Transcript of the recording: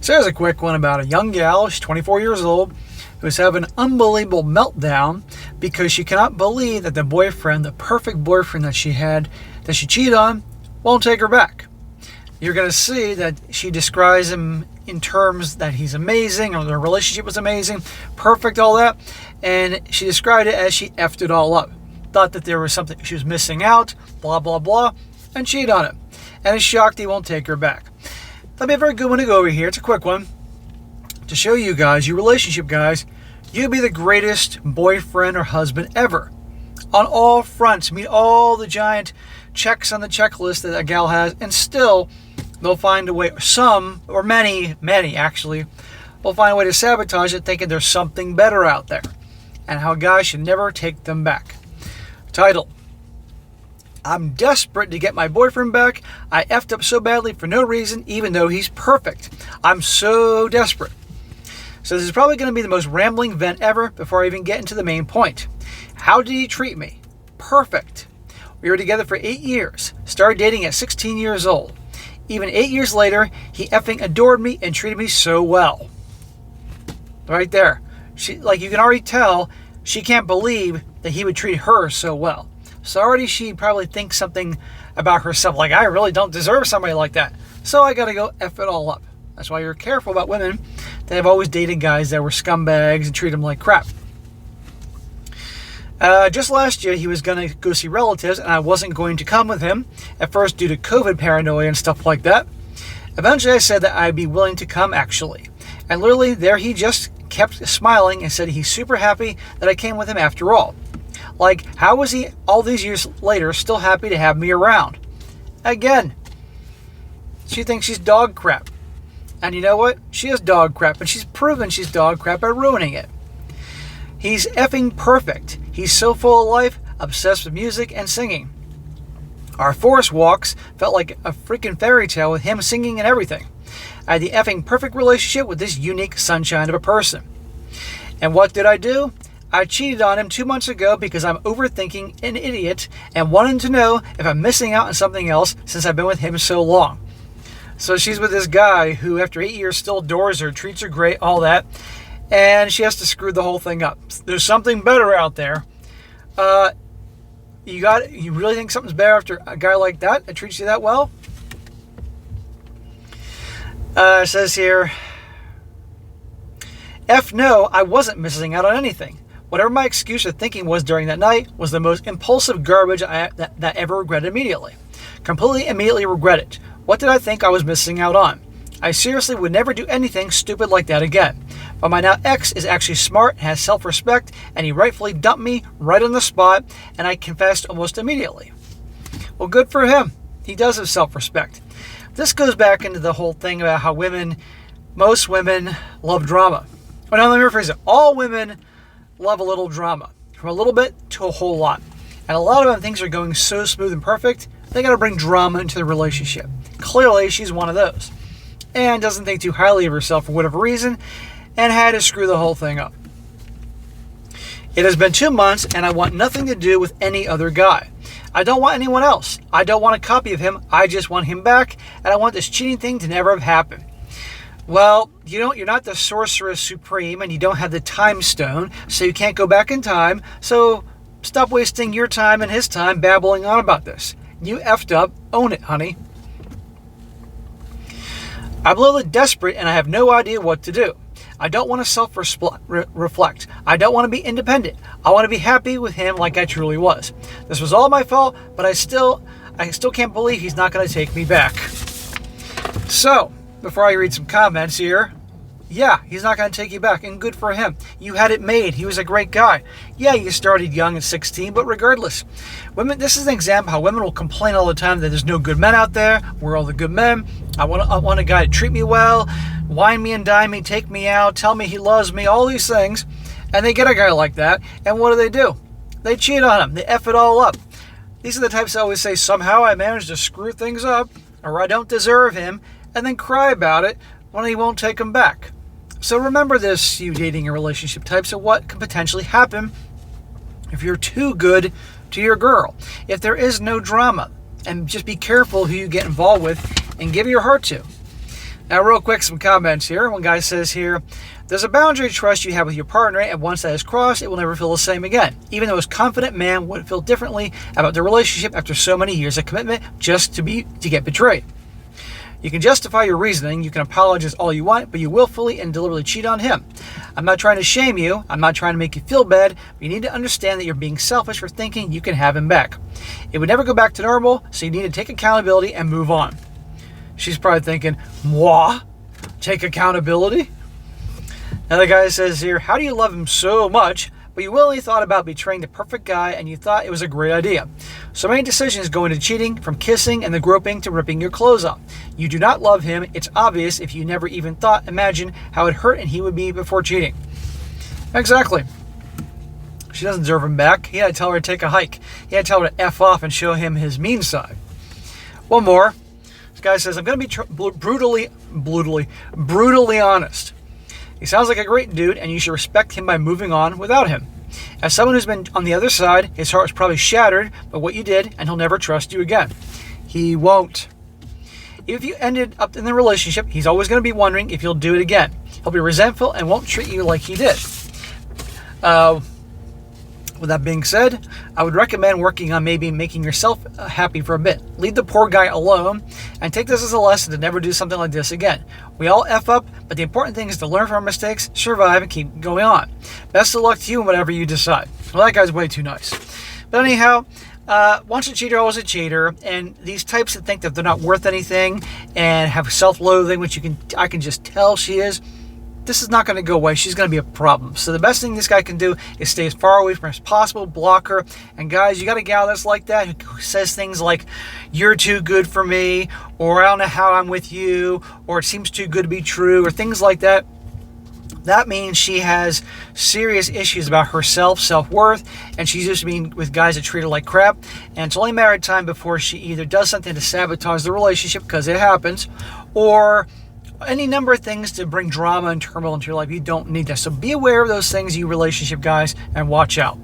So here's a quick one about a young gal, she's 24 years old, who's having an unbelievable meltdown because she cannot believe that the boyfriend, the perfect boyfriend that she had, that she cheated on, won't take her back. You're going to see that she describes him in terms that he's amazing, or their relationship was amazing, perfect, all that, and she described it as she effed it all up. Thought that there was something she was missing out, blah, blah, blah, and cheated on him. And is shocked he won't take her back. That'll be a very good one to go over here. It's a quick one to show you guys, you relationship guys, you'll be the greatest boyfriend or husband ever. On all fronts, meet all the giant checks on the checklist that a gal has, and still they'll find a way, some, or many actually, will find a way to sabotage it, thinking there's something better out there, and how guys should never take them back. Title: I'm desperate to get my boyfriend back. I effed up so badly for no reason, even though he's perfect. I'm so desperate. So this is probably going to be the most rambling vent ever before I even get into the main point. How did he treat me? Perfect. We were together for 8 years. Started dating at 16 years old. Even 8 years later, he effing adored me and treated me so well. Right there. You can already tell, she can't believe that he would treat her so well. So already she probably thinks something about herself, like, I really don't deserve somebody like that. So I gotta go F it all up. That's why you're careful about women that have always dated guys that were scumbags and treat them like crap. Just last year, he was going to go see relatives, and I wasn't going to come with him, at first due to COVID paranoia and stuff like that. Eventually, I said that I'd be willing to come, actually. And literally, there he just kept smiling and said he's super happy that I came with him after all. Like, how was he, all these years later, still happy to have me around? Again, she thinks she's dog crap. And you know what? She is dog crap, and she's proven she's dog crap by ruining it. He's effing perfect. He's so full of life, obsessed with music and singing. Our forest walks felt like a freaking fairy tale with him singing and everything. I had the effing perfect relationship with this unique sunshine of a person. And what did I do? I cheated on him 2 months ago because I'm overthinking an idiot and wanting to know if I'm missing out on something else since I've been with him so long. So she's with this guy who, after 8 years, still adores her, treats her great, all that. And she has to screw the whole thing up. There's something better out there. You really think something's better after a guy like that treats you that well? It says here, F no, I wasn't missing out on anything. Whatever my excuse or thinking was during that night was the most impulsive garbage that I ever regretted immediately. Completely immediately regret it. What did I think I was missing out on? I seriously would never do anything stupid like that again. But my now ex is actually smart, has self-respect, and he rightfully dumped me right on the spot, and I confessed almost immediately. Well, good for him. He does have self-respect. This goes back into the whole thing about how most women love drama. Well, now let me rephrase it. All women love a little drama, from a little bit to a whole lot. And a lot of them, things are going so smooth and perfect, they got to bring drama into the relationship. Clearly, she's one of those. And doesn't think too highly of herself for whatever reason, and had to screw the whole thing up. It has been 2 months, and I want nothing to do with any other guy. I don't want anyone else. I don't want a copy of him. I just want him back, and I want this cheating thing to never have happened. Well, you're not the sorceress supreme, and you don't have the time stone, so you can't go back in time, so stop wasting your time and his time babbling on about this. You effed up. Own it, honey. I'm a little desperate, and I have no idea what to do. I don't want to self-reflect. I don't want to be independent. I want to be happy with him like I truly was. This was all my fault, but I still can't believe he's not going to take me back. So, before I read some comments here, yeah, he's not going to take you back, and good for him. You had it made. He was a great guy. Yeah, you started young at 16, but regardless. Women, this is an example how women will complain all the time that there's no good men out there. We're all the good men. I want a guy to treat me well, wine me and dine me, take me out, tell me he loves me, all these things. And they get a guy like that, and what do? They cheat on him. They F it all up. These are the types that always say, somehow I managed to screw things up, or I don't deserve him, and then cry about it when he won't take them back. So remember this, you dating and relationship types, of what can potentially happen if you're too good to your girl. If there is no drama, and just be careful who you get involved with and give your heart to. Now, real quick, some comments here. One guy says here, there's a boundary of trust you have with your partner, and once that is crossed, it will never feel the same again. Even the most confident man would feel differently about the relationship after so many years of commitment just to get betrayed. You can justify your reasoning, you can apologize all you want, but you willfully and deliberately cheat on him. I'm not trying to shame you, I'm not trying to make you feel bad, but you need to understand that you're being selfish for thinking you can have him back. It would never go back to normal, so you need to take accountability and move on. She's probably thinking, moi? Take accountability? Another guy says here, how do you love him so much, but you willingly thought about betraying the perfect guy and you thought it was a great idea? So many decisions go into cheating, from kissing and the groping to ripping your clothes off. You do not love him. It's obvious if you never even imagine how it hurt and he would be before cheating. Exactly. She doesn't deserve him back. He had to tell her to take a hike. He had to tell her to F off and show him his mean side. One more. This guy says, I'm going to be brutally honest. He sounds like a great dude, and you should respect him by moving on without him. As someone who's been on the other side, his heart was probably shattered by what you did, and he'll never trust you again. He won't. If you ended up in the relationship, he's always going to be wondering if you'll do it again. He'll be resentful and won't treat you like he did. With that being said, I would recommend working on maybe making yourself happy for a bit. Leave the poor guy alone and take this as a lesson to never do something like this again. We all F up, but the important thing is to learn from our mistakes, survive, and keep going on. Best of luck to you in whatever you decide. Well, that guy's way too nice. But anyhow, once a cheater, always a cheater, and these types that think that they're not worth anything and have self-loathing, which I can just tell she is, this is not going to go away. She's going to be a problem. So the best thing this guy can do is stay as far away from her as possible, block her. And guys, you got a gal that's like that who says things like, you're too good for me, or I don't know how I'm with you, or it seems too good to be true, or things like that. That means she has serious issues about herself, self-worth, and she's used to being with guys that treat her like crap. And it's only a matter of time before she either does something to sabotage the relationship, because it happens, or any number of things to bring drama and turmoil into your life. You don't need that. So be aware of those things, you relationship guys, and watch out.